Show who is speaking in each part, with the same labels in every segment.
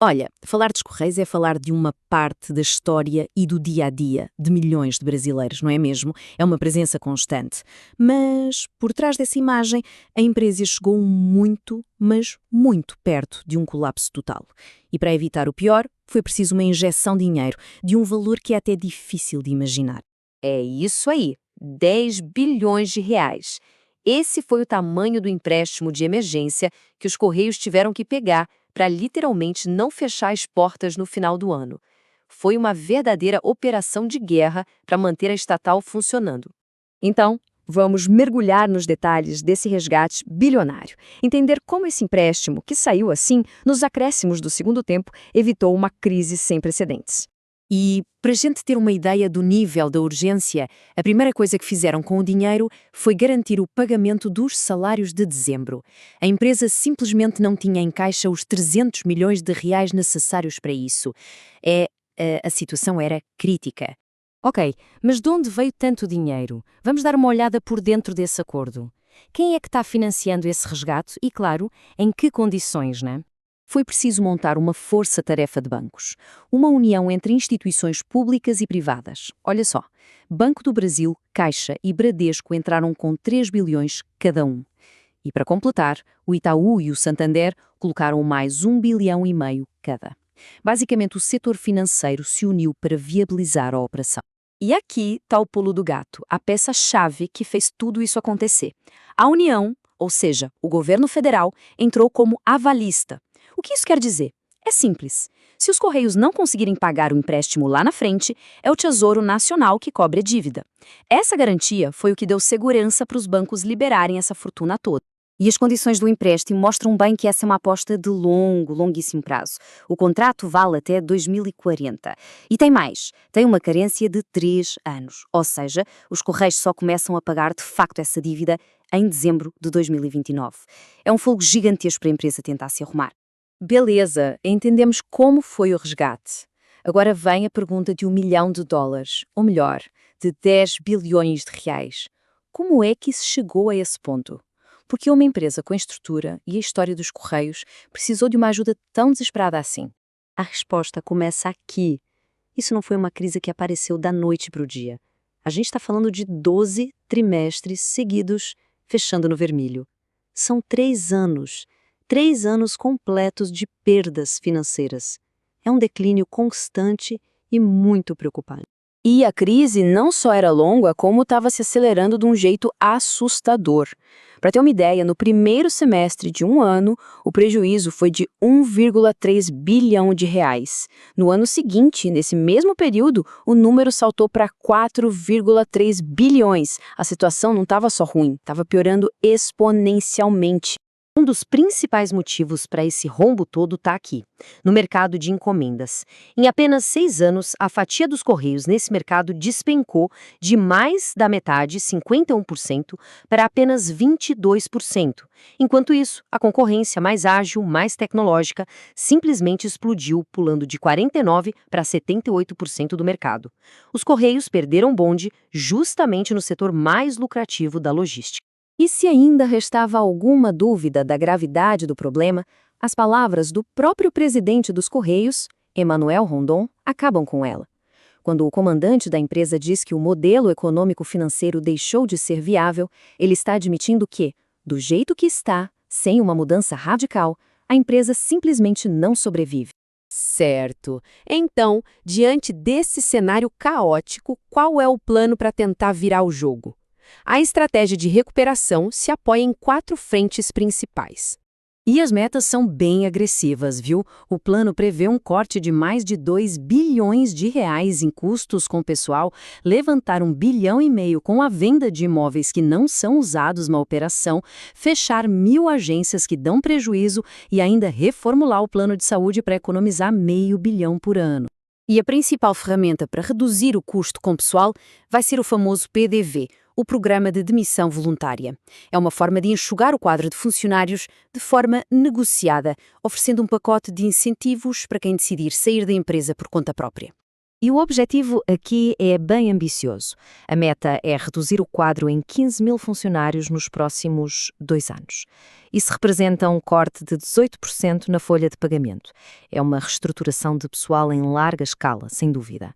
Speaker 1: Olha, falar dos Correios é falar de uma parte da história e do dia a dia de milhões de brasileiros, não é mesmo? É uma presença constante. Mas, por trás dessa imagem, a empresa chegou muito, mas muito perto de um colapso total. E para evitar o pior, foi preciso uma injeção de dinheiro, de um valor que é até difícil de imaginar.
Speaker 2: É isso aí, 10 bilhões de reais. Esse foi o tamanho do empréstimo de emergência que os Correios tiveram que pegar para literalmente não fechar as portas no final do ano. Foi uma verdadeira operação de guerra para manter a estatal funcionando. Então, vamos mergulhar nos detalhes desse resgate bilionário, entender como esse empréstimo, que saiu assim, nos acréscimos do segundo tempo, evitou uma crise sem precedentes.
Speaker 1: E, para a gente ter uma ideia do nível da urgência, a primeira coisa que fizeram com o dinheiro foi garantir o pagamento dos salários de dezembro. A empresa simplesmente não tinha em caixa os 300 milhões de reais necessários para isso. A situação era crítica.
Speaker 3: Ok, mas de onde veio tanto dinheiro? Vamos dar uma olhada por dentro desse acordo. Quem é que está financiando esse resgate e, claro, em que condições, né?
Speaker 1: Foi preciso montar uma força-tarefa de bancos, uma união entre instituições públicas e privadas. Olha só, Banco do Brasil, Caixa e Bradesco entraram com 3 bilhões cada um. E para completar, o Itaú e o Santander colocaram mais 1,5 bilhão cada. Basicamente, o setor financeiro se uniu para viabilizar a operação.
Speaker 2: E aqui está o pulo do gato, a peça-chave que fez tudo isso acontecer. A União, ou seja, o governo federal, entrou como avalista. O que isso quer dizer? É simples. Se os Correios não conseguirem pagar o empréstimo lá na frente, é o Tesouro Nacional que cobre a dívida. Essa garantia foi o que deu segurança para os bancos liberarem essa fortuna toda. E as condições do empréstimo mostram bem que essa é uma aposta de longuíssimo prazo. O contrato vale até 2040. E tem mais, tem uma carência de 3 anos. Ou seja, os Correios só começam a pagar de facto essa dívida em dezembro de 2029. É um fogo gigantesco para a empresa tentar se arrumar. Beleza, entendemos como foi o resgate. Agora vem a pergunta de US$ 1 milhão, ou melhor, de 10 bilhões de reais. Como é que se chegou a esse ponto? Porque uma empresa com a estrutura e a história dos Correios precisou de uma ajuda tão desesperada assim? A resposta começa aqui. Isso não foi uma crise que apareceu da noite para o dia. A gente está falando de 12 trimestres seguidos fechando no vermelho. São 3 anos. 3 anos completos de perdas financeiras. É um declínio constante e muito preocupante. E a crise não só era longa, como estava se acelerando de um jeito assustador. Para ter uma ideia, no primeiro semestre de um ano, o prejuízo foi de 1,3 bilhão de reais. No ano seguinte, nesse mesmo período, o número saltou para 4,3 bilhões. A situação não estava só ruim, estava piorando exponencialmente. Um dos principais motivos para esse rombo todo está aqui, no mercado de encomendas. Em apenas 6 anos, a fatia dos Correios nesse mercado despencou de mais da metade, 51%, para apenas 22%. Enquanto isso, a concorrência mais ágil, mais tecnológica, simplesmente explodiu, pulando de 49% para 78% do mercado. Os Correios perderam bonde justamente no setor mais lucrativo da logística. E se ainda restava alguma dúvida da gravidade do problema, as palavras do próprio presidente dos Correios, Emmanuel Rondon, acabam com ela. Quando o comandante da empresa diz que o modelo econômico-financeiro deixou de ser viável, ele está admitindo que, do jeito que está, sem uma mudança radical, a empresa simplesmente não sobrevive. Certo. Então, diante desse cenário caótico, qual é o plano para tentar virar o jogo? A estratégia de recuperação se apoia em 4 frentes principais.
Speaker 1: E as metas são bem agressivas, viu? O plano prevê um corte de mais de 2 bilhões de reais em custos com o pessoal, levantar 1,5 bilhão com a venda de imóveis que não são usados na operação, fechar 1.000 agências que dão prejuízo e ainda reformular o plano de saúde para economizar meio bilhão por ano. E a principal ferramenta para reduzir o custo com o pessoal vai ser o famoso PDV, o Programa de Demissão Voluntária. É uma forma de enxugar o quadro de funcionários de forma negociada, oferecendo um pacote de incentivos para quem decidir sair da empresa por conta própria.
Speaker 3: E o objetivo aqui é bem ambicioso. A meta é reduzir o quadro em 15 mil funcionários nos próximos 2 anos. Isso representa um corte de 18% na folha de pagamento. É uma reestruturação de pessoal em larga escala, sem dúvida.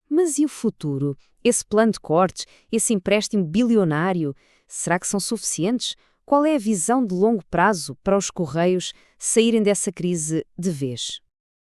Speaker 3: Mas e o futuro? Esse plano de cortes, esse empréstimo bilionário, será que são suficientes? Qual é a visão de longo prazo para os Correios saírem dessa crise de vez?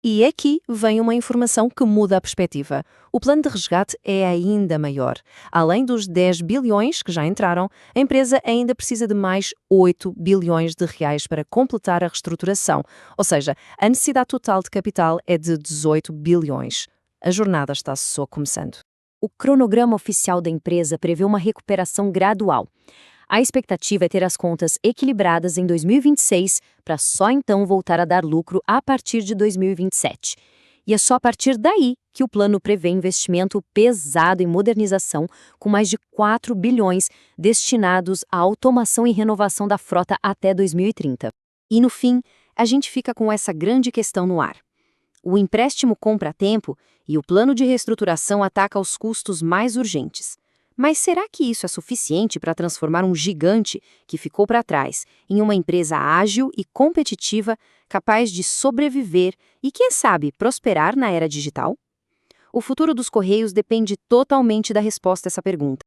Speaker 3: E aqui vem uma informação que muda a perspectiva. O plano de resgate é ainda maior. Além dos 10 bilhões que já entraram, a empresa ainda precisa de mais 8 bilhões de reais para completar a reestruturação. Ou seja, a necessidade total de capital é de 18 bilhões. A jornada está só começando.
Speaker 2: O cronograma oficial da empresa prevê uma recuperação gradual. A expectativa é ter as contas equilibradas em 2026, para só então voltar a dar lucro a partir de 2027. E é só a partir daí que o plano prevê investimento pesado em modernização, com mais de 4 bilhões destinados à automação e renovação da frota até 2030. E no fim, a gente fica com essa grande questão no ar. O empréstimo compra tempo e o plano de reestruturação ataca os custos mais urgentes. Mas será que isso é suficiente para transformar um gigante que ficou para trás em uma empresa ágil e competitiva, capaz de sobreviver e, quem sabe, prosperar na era digital? O futuro dos Correios depende totalmente da resposta a essa pergunta.